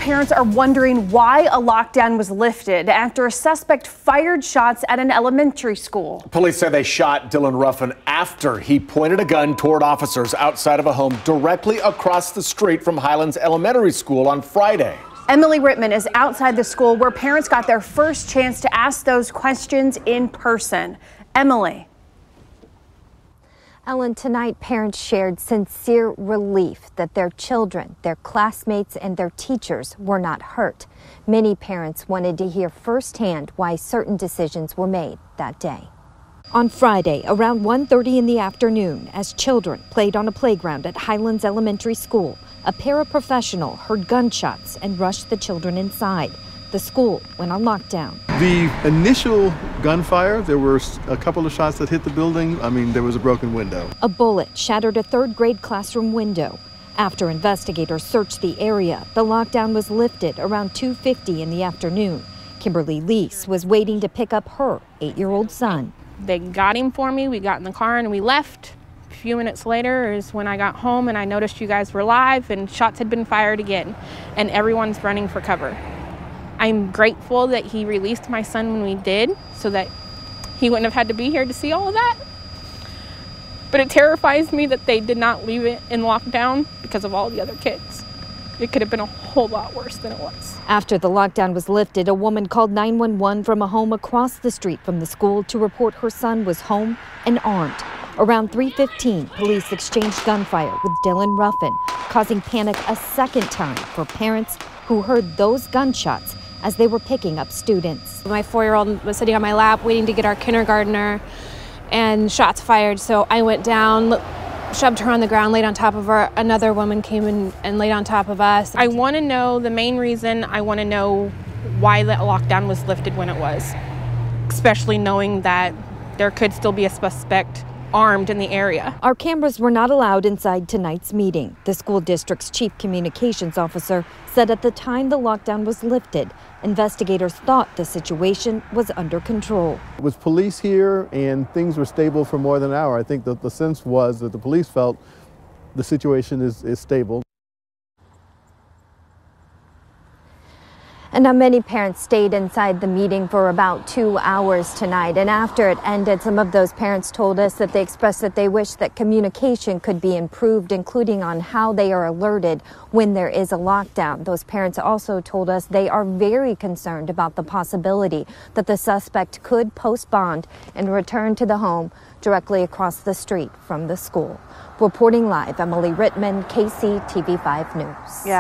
parents are wondering why a lockdown was lifted after a suspect fired shots at an elementary school. Police say they shot Dylan Ruffin after he pointed a gun toward officers outside of a home directly across the street from Highlands Elementary School on Friday. Emily Rittman is outside the school where parents got their first chance to ask those questions in person. Emily. Ellen, tonight parents shared sincere relief that their children, their classmates, and their teachers were not hurt. Many parents wanted to hear firsthand why certain decisions were made that day. On Friday, around 1:30 in the afternoon, as children played on a playground at Highlands Elementary School, a paraprofessional heard gunshots and rushed the children inside. The school went on lockdown. The initial gunfire, there were a couple of shots that hit the building. There was a broken window. A bullet shattered a third-grade classroom window. After investigators searched the area, the lockdown was lifted around 2:50 in the afternoon. Kimberly Lease was waiting to pick up her 8-year-old son. They got him for me. We got in the car and we left. A few minutes later is when I got home and I noticed you guys were live and shots had been fired again and everyone's running for cover. I'm grateful that he released my son when we did so that he wouldn't have had to be here to see all of that. But it terrifies me that they did not leave it in lockdown because of all the other kids. It could have been a whole lot worse than it was. After the lockdown was lifted, a woman called 911 from a home across the street from the school to report her son was home and armed. Around 3:15, police exchanged gunfire with Dylan Ruffin, causing panic a second time for parents who heard those gunshots as they were picking up students. My 4-year-old was sitting on my lap waiting to get our kindergartner and shots fired. So I went down, shoved her on the ground, laid on top of her. Another woman came in and laid on top of us. I want to know the main reason. I want to know why the lockdown was lifted when it was, especially knowing that there could still be a suspect armed in the area. Our cameras were not allowed inside tonight's meeting. The school district's chief communications officer said at the time the lockdown was lifted, investigators thought the situation was under control. With police here and things were stable for more than an hour, I think that the sense was that the police felt the situation is stable. And now many parents stayed inside the meeting for about 2 hours tonight. And after it ended, some of those parents told us that they expressed that they wish that communication could be improved, including on how they are alerted when there is a lockdown. Those parents also told us they are very concerned about the possibility that the suspect could post bond and return to the home directly across the street from the school. Reporting live, Emily Rittman, KC TV5 News. Yeah.